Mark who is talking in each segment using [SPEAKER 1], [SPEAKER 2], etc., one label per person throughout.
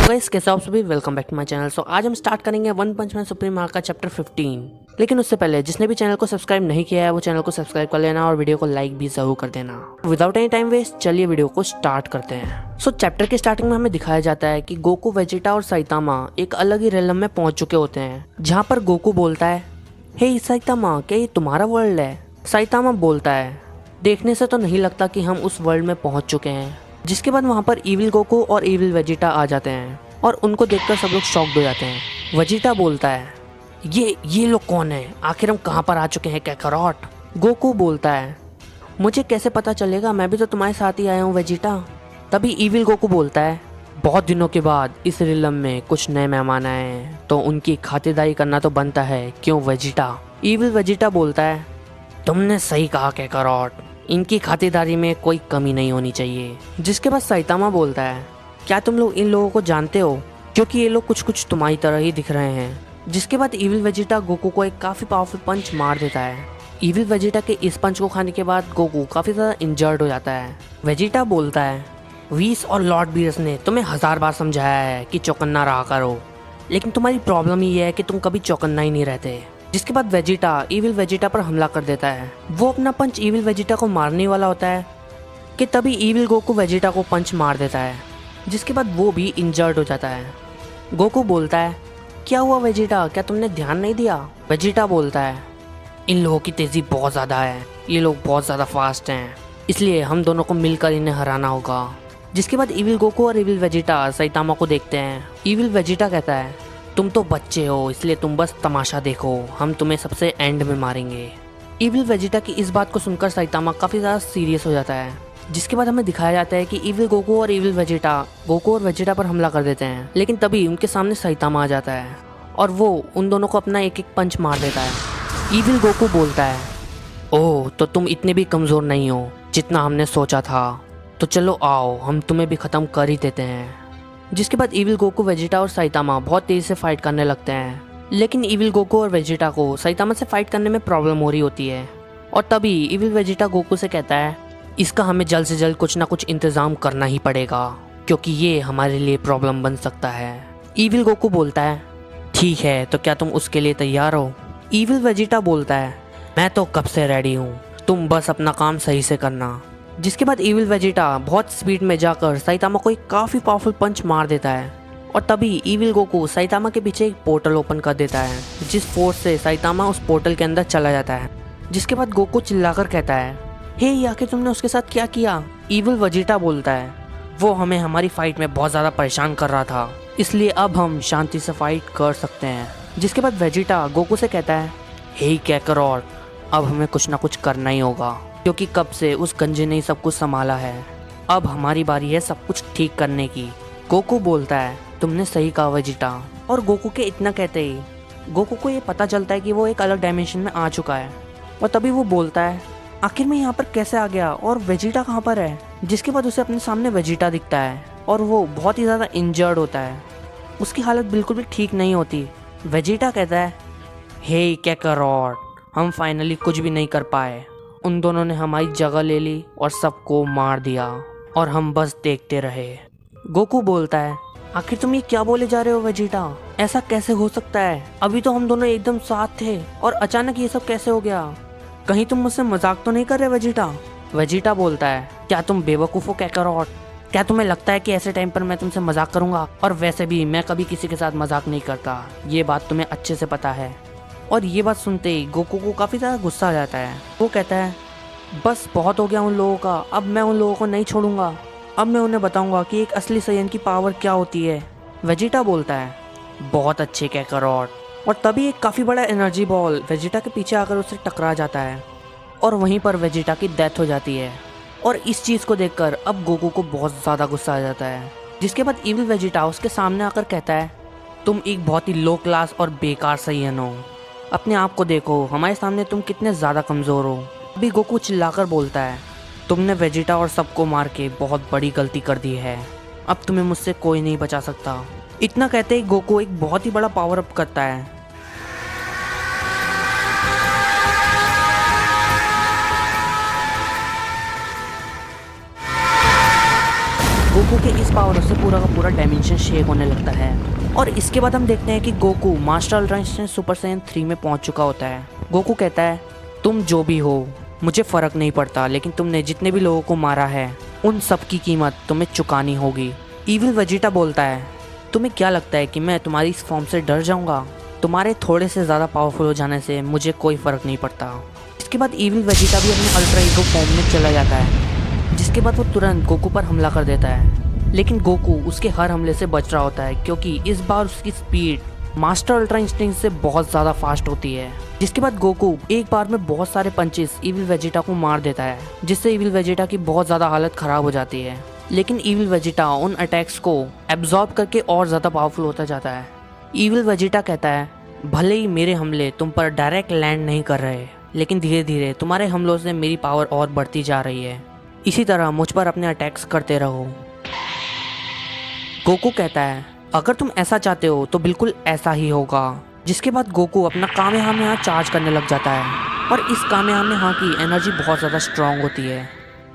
[SPEAKER 1] Guys कैसे आप सभी, welcome back to my channel. आज हम स्टार्ट करेंगे One Punch Man supreme arc का चैप्टर 15। लेकिन उससे पहले जिसने भी चैनल को सब्सक्राइब नहीं किया है वो चैनल को सब्सक्राइब कर लेना और वीडियो को लाइक भी जरूर कर देना। विदाउट एनी टाइम वेस्ट चलिए वीडियो को स्टार्ट करते हैं। चैप्टर के स्टार्टिंग में हमें दिखाया जाता है कि गोकू, वेजिटा और साइतामा एक अलग ही रेलम में पहुंच चुके होते हैं, जहाँ पर गोकू बोलता है, हे साइतामा, क्या ये तुम्हारा वर्ल्ड है? साइतामा बोलता है, देखने से तो नहीं लगता कि हम उस वर्ल्ड में पहुंच चुके हैं। जिसके बाद वहाँ पर इविल गोकू और इविल वेजिटा आ जाते हैं और उनको देखकर सब लोग शॉक्ड हो जाते हैं। वेजिटा बोलता है, ये लोग कौन है? आखिर हम कहाँ पर आ चुके हैं कैकरॉट? गोकू बोलता है, मुझे कैसे पता चलेगा, मैं भी तो तुम्हारे साथ ही आया हूँ वेजिटा। तभी इविल गोकू बोलता है, बहुत दिनों के बाद इस रिलम में कुछ नए मेहमान आए हैं तो उनकी खातिरदारी करना तो बनता है, क्यों वेजिटा? इविल वेजिटा बोलता है, तुमने सही कहा कैकरॉट, इनकी खातिरदारी में कोई कमी नहीं होनी चाहिए। जिसके बाद साइतामा बोलता है, क्या तुम लोग इन लोगों को जानते हो? क्योंकि ये लोग कुछ तुम्हारी तरह ही दिख रहे हैं। जिसके बाद इविल वेजिटा गोकू को एक काफी पावरफुल पंच मार देता है। इविल वेजिटा के इस पंच को खाने के बाद गोकू काफी ज्यादा इंजर्ड हो जाता है। वेजिटा बोलता है, वीस और लॉर्ड बीरस ने तुम्हें 1000 बार समझाया है कि चौकन्ना रहा करो, लेकिन तुम्हारी प्रॉब्लम ये है कि तुम कभी चौकन्ना ही नहीं रहते। जिसके बाद वेजिटा इविल वेजिटा पर हमला कर देता है। वो अपना पंच इविल वेजिटा को मारने वाला होता है कि तभी इविल गोकू वेजिटा को पंच मार देता है। जिसके बाद वो भी इंजर्ड हो जाता है। गोकू बोलता है, क्या हुआ वेजिटा, क्या तुमने ध्यान नहीं दिया? वेजिटा बोलता है, इन लोगों की तेजी बहुत ज़्यादा है, ये लोग बहुत ज़्यादा फास्ट हैं, इसलिए हम दोनों को मिलकर इन्हें हराना होगा। जिसके बाद इविल गोकू और इविल वेजिटा साइतामा को देखते हैं। इविल वेजिटा कहता है, तुम तो बच्चे हो, इसलिए तुम बस तमाशा देखो, हम तुम्हें सबसे एंड में मारेंगे। इविल वेजिटा की इस बात को सुनकर साइतामा काफ़ी ज़्यादा सीरियस हो जाता है। जिसके बाद हमें दिखाया जाता है कि इविल गोकू और इविल वेजिटा गोकू और वेजिटा पर हमला कर देते हैं, लेकिन तभी उनके सामने साइतामा आ जाता है और वो उन दोनों को अपना एक एक पंच मार देता है। इविल गोकू बोलता है, ओह, तो तुम इतने भी कमज़ोर नहीं हो जितना हमने सोचा था, तो चलो आओ हम तुम्हें भी ख़त्म कर ही देते हैं। जिसके बाद इविल गोकू, वेजिटा और साइतामा बहुत तेज़ी से फाइट करने लगते हैं, लेकिन इविल गोकू और वेजिटा को साइतामा से फाइट करने में प्रॉब्लम हो रही होती है। और तभी इविल वेजिटा गोकू से कहता है, इसका हमें जल्द से जल्द कुछ ना कुछ इंतज़ाम करना ही पड़ेगा, क्योंकि ये हमारे लिए प्रॉब्लम बन सकता है। इविल गोकू बोलता है, ठीक है, तो क्या तुम उसके लिए तैयार हो? इविल वेजिटा बोलता है, मैं तो कब से रेडी हूँ, तुम बस अपना काम सही से करना। जिसके बाद इविल वेजिटा बहुत स्पीड में जाकर साइतामा को एक काफ़ी पावरफुल पंच मार देता है और तभी इविल गोकू साइतामा के पीछे एक पोर्टल ओपन कर देता है, जिस फोर्स से साइतामा उस पोर्टल के अंदर चला जाता है। जिसके बाद गोकू चिल्लाकर कहता है, हे आखिर तुमने उसके साथ क्या किया? इविल वेजिटा बोलता है, वो हमें हमारी फाइट में बहुत ज़्यादा परेशान कर रहा था, इसलिए अब हम शांति से फाइट कर सकते हैं। जिसके बाद वेजिटा गोकू से कहता है, हे कैकरॉट, अब हमें कुछ ना कुछ करना ही होगा, क्योंकि कब से उस गंजे ने सब कुछ संभाला है, अब हमारी बारी है सब कुछ ठीक करने की। गोकू बोलता है, तुमने सही कहा वेजिटा। और गोकू के इतना कहते ही गोकू को ये पता चलता है कि वो एक अलग डायमेंशन में आ चुका है। और तभी वो बोलता है, आखिर मैं यहाँ पर कैसे आ गया और वेजिटा कहाँ पर है? जिसके बाद उसे अपने सामने वेजिटा दिखता है और वो बहुत ही ज़्यादा इंजर्ड होता है, उसकी हालत बिल्कुल भी ठीक नहीं होती। वेजिटा कहता है, हे कैकरॉट, हम फाइनली कुछ भी नहीं कर पाए, उन दोनों ने हमारी जगह ले ली और सबको मार दिया और हम बस देखते रहे। गोकू बोलता है, आखिर तुम ये क्या बोले जा रहे हो वेजिटा, ऐसा कैसे हो सकता है? अभी तो हम दोनों एकदम साथ थे और अचानक ये सब कैसे हो गया? कहीं तुम मुझसे मजाक तो नहीं कर रहे वेजिटा? वेजिटा बोलता है, क्या तुम बेवकूफ़ हो कैकरॉट? क्या तुम्हें लगता है कि ऐसे टाइम पर मैं तुमसे मजाक करूंगा? और वैसे भी मैं कभी किसी के साथ मजाक नहीं करता, ये बात तुम्हें अच्छे से पता है। और ये बात सुनते ही गोकू को काफ़ी ज़्यादा गुस्सा आ जाता है। वो कहता है, बस बहुत हो गया उन लोगों का, अब मैं उन लोगों को नहीं छोड़ूंगा, अब मैं उन्हें बताऊंगा कि एक असली सैयन की पावर क्या होती है। वेजिटा बोलता है, बहुत अच्छे कैकरॉट। और तभी एक काफ़ी बड़ा एनर्जी बॉल वेजिटा के पीछे आकर उससे टकरा जाता है और वहीं पर वेजिटा की डेथ हो जाती है। और इस चीज़ को देखकर अब गोकू को बहुत ज़्यादा गुस्सा आ जाता है। जिसके बाद इविल वेजिटा उसके सामने आकर कहता है, तुम एक बहुत ही लो क्लास और बेकार सैयन हो, अपने आप को देखो, हमारे सामने तुम कितने ज़्यादा कमज़ोर हो। अभी गोकू चिल्लाकर बोलता है, तुमने वेजिटा और सबको मार के बहुत बड़ी गलती कर दी है, अब तुम्हें मुझसे कोई नहीं बचा सकता। इतना कहते ही गोकू एक बहुत ही बड़ा पावर अप करता है। गोकू के इस पावर से पूरा का पूरा डायमेंशन शेक होने लगता है। और इसके बाद हम देखते हैं कि Goku master ultra instinct super saiyan 3 में पहुंच चुका होता है। गोकू कहता है, तुम जो भी हो मुझे फ़र्क नहीं पड़ता, लेकिन तुमने जितने भी लोगों को मारा है उन सब की कीमत तुम्हें चुकानी होगी। ईविल वेजिटा बोलता है, तुम्हें क्या लगता है कि मैं तुम्हारी इस फॉर्म से डर जाऊंगा? तुम्हारे थोड़े से ज़्यादा पावरफुल हो जाने से मुझे कोई फ़र्क नहीं पड़ता। इसके बाद ईविल वेजिटा भी अपने अल्ट्रा ईगो फॉर्म में चला जाता है, जिसके बाद वो तुरंत गोकू पर हमला कर देता है। लेकिन गोकू उसके हर हमले से बच रहा होता है, क्योंकि इस बार उसकी स्पीड मास्टर अल्ट्रा इंस्टिंक्ट से बहुत ज़्यादा फास्ट होती है। जिसके बाद गोकू एक बार में बहुत सारे पंचेस ईविल वेजिटा को मार देता है, जिससे ईविल वेजिटा की बहुत ज़्यादा हालत ख़राब हो जाती है। लेकिन ईविल वेजिटा उन अटैक्स को एब्जॉर्ब करके और ज़्यादा पावरफुल होता जाता है। ईविल वेजिटा कहता है, भले ही मेरे हमले तुम पर डायरेक्ट लैंड नहीं कर रहे, लेकिन धीरे धीरे तुम्हारे हमलों से मेरी पावर और बढ़ती जा रही है। इसी तरह मुझ पर अपने अटैक्स करते रहो। गोकू कहता है, अगर तुम ऐसा चाहते हो तो बिल्कुल ऐसा ही होगा। जिसके बाद गोकू अपना कामेहामेहा चार्ज करने लग जाता है, और इस कामेहामेहा की एनर्जी बहुत ज़्यादा स्ट्रांग होती है,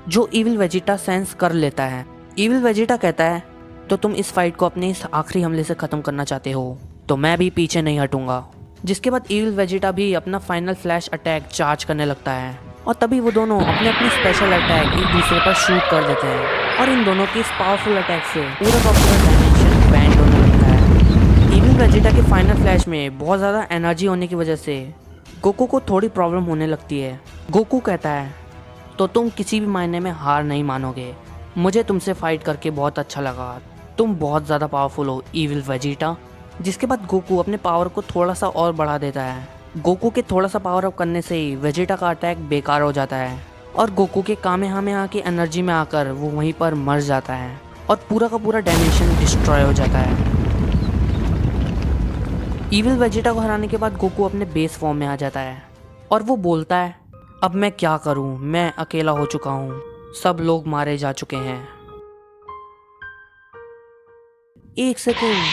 [SPEAKER 1] जो ईविल वेजिटा सेंस कर लेता है। ईविल वेजिटा कहता है, तो तुम इस फाइट को अपने इस आखिरी हमले से ख़त्म करना चाहते हो, तो मैं भी पीछे नहीं हटूंगा। जिसके बाद ईविल वेजिटा भी अपना फाइनल फ्लैश अटैक चार्ज करने लगता है, और तभी वो दोनों अपने अपने स्पेशल अटैक एक दूसरे पर शूट कर देते हैं, और इन दोनों की इस पावरफुल अटैक से पूरा का पूरा डायमेंशन बैंड होने लगता है। ईविल वेजिटा के फाइनल फ्लैश में बहुत ज़्यादा एनर्जी होने की वजह से गोकू को थोड़ी प्रॉब्लम होने लगती है। गोकू कहता है, तो तुम किसी भी मायने में हार नहीं मानोगे। मुझे तुमसे फाइट करके बहुत अच्छा लगा, तुम बहुत ज़्यादा पावरफुल हो ईविल वेजिटा। जिसके बाद गोकू अपने पावर को थोड़ा सा और बढ़ा देता है। गोकू के थोड़ा सा पावर अप करने से ही वेजिटा का अटैक बेकार हो जाता है, और गोकू के कामेहामेहा की एनर्जी में आकर वो वहीं पर मर जाता है, और पूरा का पूरा डायमेंशन डिस्ट्रॉय हो जाता है। ईविल वेजिटा को हराने के बाद गोकू अपने बेस फॉर्म में आ जाता है, और वो बोलता है, अब मैं क्या करूं, मैं अकेला हो चुका हूं, सब लोग मारे जा चुके हैं। एक सेकेंड,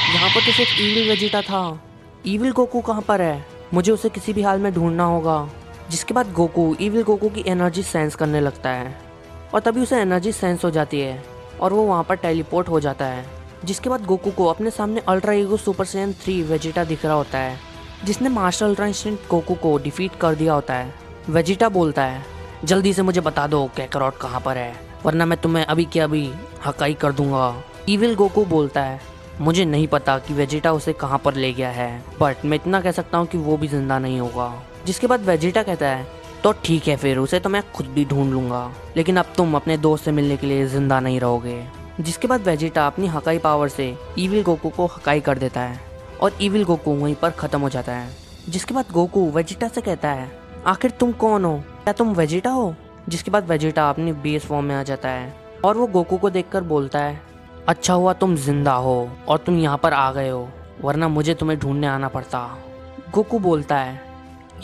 [SPEAKER 1] यहाँ पर तो सिर्फ ईविल वेजिटा था। ईविल गोकू कहाँ पर है? मुझे उसे किसी भी हाल में ढूंढना होगा। जिसके बाद गोकू ईविल गोकू की एनर्जी सेंस करने लगता है, और तभी उसे एनर्जी सेंस हो जाती है, और वो वहाँ पर टेलीपोर्ट हो जाता है। जिसके बाद गोकू को अपने सामने ultra ego super saiyan 3 Vegeta दिख रहा होता है, जिसने मास्टर अल्ट्रा इंस्टिंक्ट गोकू को डिफीट कर दिया होता है। वेजिटा बोलता है, जल्दी से मुझे बता दो कैकरॉट कहाँ पर है, वरना मैं तुम्हें अभी के अभी हकाई कर दूंगा। ईविल गोकू बोलता है, मुझे नहीं पता कि वेजिटा उसे कहाँ पर ले गया है, बट मैं इतना कह सकता हूँ कि वो भी जिंदा नहीं होगा। जिसके बाद वेजिटा कहता है, तो ठीक है फिर, उसे तो मैं खुद भी ढूंढ लूंगा, लेकिन अब तुम अपने दोस्त से मिलने के लिए जिंदा नहीं रहोगे। जिसके बाद वेजिटा अपनी हकाई पावर से ईविल गोकू को हकाई कर देता है, और ईविल गोकू वहीं पर ख़त्म हो जाता है। जिसके बाद गोकू वेजिटा से कहता है, आखिर तुम कौन हो? क्या तुम वेजिटा हो? जिसके बाद वेजिटा अपनी बेस फॉर्म में आ जाता है, और वो गोकू को देखकर बोलता है, अच्छा हुआ तुम जिंदा हो और तुम यहाँ पर आ गए हो, वरना मुझे तुम्हें ढूंढने आना पड़ता। गोकू बोलता है,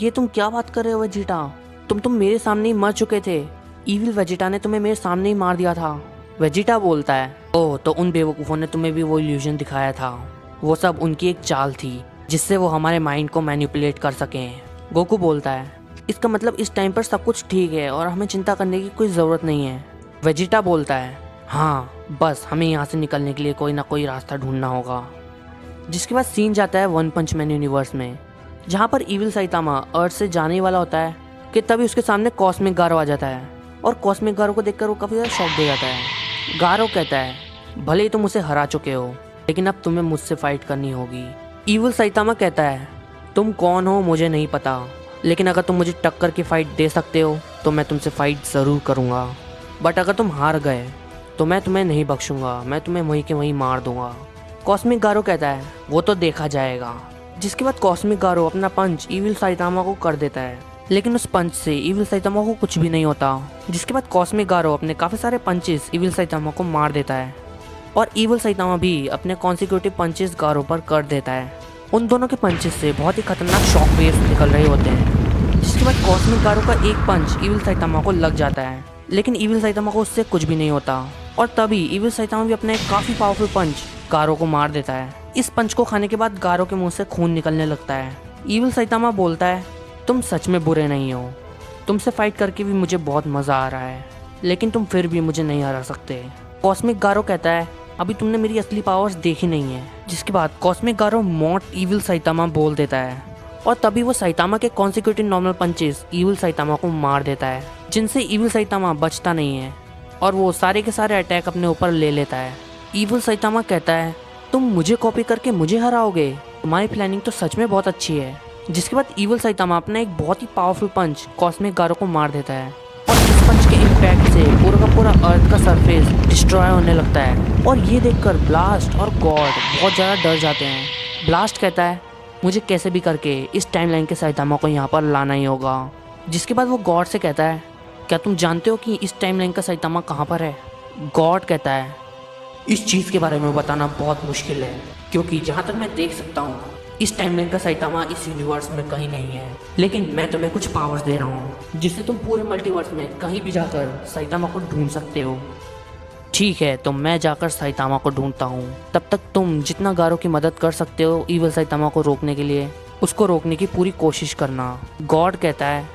[SPEAKER 1] ये तुम क्या बात कर रहे हो वेजिटा, तुम मेरे सामने ही मर चुके थे, ईविल वेजिटा ने तुम्हें मेरे सामने ही मार दिया था। वेजिटा बोलता है, ओह, तो उन बेवकूफ़ों ने तुम्हें भी वो इल्यूजन दिखाया था, वो सब उनकी एक चाल थी जिससे वो हमारे माइंड को मैनिपुलेट कर सकें। गोकू बोलता है, इसका मतलब इस टाइम पर सब कुछ ठीक है और हमें चिंता करने की कोई ज़रूरत नहीं है। वेजिटा बोलता है, हाँ, बस हमें यहाँ से निकलने के लिए कोई ना कोई रास्ता ढूंढना होगा। जिसके बाद सीन जाता है वन पंच मैन यूनिवर्स में, जहाँ पर ईविल साइतामा अर्थ से जाने वाला होता है कि तभी उसके सामने कॉस्मिक गारो आ जाता है, और कॉस्मिक गारो को देखकर वो काफ़ी ज़्यादा शॉक दे जाता है। गारो कहता है, भले ही तुम उसे हरा चुके हो, लेकिन अब तुम्हें मुझसे फाइट करनी होगी। ईविल साइतामा कहता है, तुम कौन हो मुझे नहीं पता, लेकिन अगर तुम मुझे टक्कर की फ़ाइट दे सकते हो तो मैं तुमसे फ़ाइट ज़रूर करूँगा, बट अगर तुम हार गए तो मैं तुम्हें नहीं बख्शूंगा, मैं तुम्हें वहीं के वहीं मार दूंगा। कॉस्मिक गारो कहता है, वो तो देखा जाएगा। जिसके बाद कॉस्मिक गारो अपना पंच ईविल साइतामा को कर देता है, लेकिन उस पंच से ईविल साइतामा को कुछ भी नहीं होता। जिसके बाद कॉस्मिक गारो अपने काफ़ी सारे पंचेस ईविल साइतामा को मार देता है, और ईविल साइतामा भी अपने कॉन्सिक्यूटिव पंचेस गारो पर कर देता है। उन दोनों के पंचेस से बहुत ही खतरनाक शॉक वेव्स निकल रहे होते हैं। जिसके बाद कॉस्मिक गारो का एक पंच ईविल साइतामा को लग जाता है, लेकिन ईविल साइतामा को उससे कुछ भी नहीं होता, और तभी ईविल साइतामा भी अपने काफ़ी पावरफुल पंच गारो को मार देता है। इस पंच को खाने के बाद गारो के मुंह से खून निकलने लगता है। ईविल साइतामा बोलता है, तुम सच में बुरे नहीं हो, तुमसे फाइट करके भी मुझे बहुत मज़ा आ रहा है, लेकिन तुम फिर भी मुझे नहीं हरा सकते। कॉस्मिक गारो कहता है अभी तुमने मेरी असली पावर्स देखी नहीं है। जिसके बाद कॉस्मिक गारो मॉट इविल साइतामा बोल देता है और तभी वो साइतामा के consecutive normal punches evil Saitama को मार देता है, जिनसे इविल साइतामा बचता नहीं है और वो सारे के सारे अटैक अपने ऊपर ले लेता है। इविल साइतामा कहता है तुम मुझे कॉपी करके मुझे हराओगे, तुम्हारी प्लानिंग तो सच में बहुत अच्छी है। जिसके बाद इविल साइतामा अपना एक बहुत ही पावरफुल पंच कॉस्मिक गारो को मार देता है और इस पंच के इम्पैक्ट से पूरा का पूरा अर्थ का सरफेस डिस्ट्रॉय होने लगता है और ये देखकर ब्लास्ट और गॉड बहुत ज़्यादा डर जाते हैं। ब्लास्ट कहता है मुझे कैसे भी करके इस टाइमलाइन के साइतामा को यहाँ पर लाना ही होगा। जिसके बाद वो गॉड से कहता है क्या तुम जानते हो कि इस टाइमलाइन का साइतामा कहाँ पर है? गॉड कहता है इस चीज़ के बारे में बताना बहुत मुश्किल है, क्योंकि जहाँ तक मैं देख सकता हूँ इस टाइमलाइन का साइतामा इस यूनिवर्स में कहीं नहीं है, लेकिन मैं तुम्हें कुछ पावर्स दे रहा हूँ जिससे तुम पूरे मल्टीवर्स में कहीं भी जाकर साइतामा को ढूंढ सकते हो। ठीक है, तो मैं जाकर साइतामा को ढूंढता हूँ, तब तक तुम जितना गारो की मदद कर सकते हो इविल साइतामा को रोकने के लिए उसको रोकने की पूरी कोशिश करना। गॉड कहता है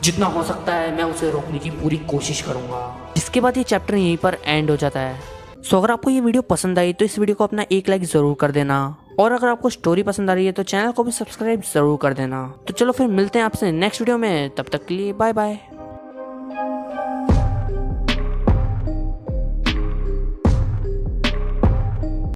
[SPEAKER 1] जितना हो सकता है मैं उसे रोकने की पूरी कोशिश करूँगा। जिसके बाद ये चैप्टर यहीं पर एंड हो जाता है। सो अगर आपको ये वीडियो पसंद आई तो इस वीडियो को अपना एक लाइक ज़रूर कर देना और अगर आपको स्टोरी पसंद आ रही है तो चैनल को भी सब्सक्राइब ज़रूर कर देना। तो चलो फिर मिलते हैं आपसे नेक्स्ट वीडियो में, तब तक के लिए बाय बाय।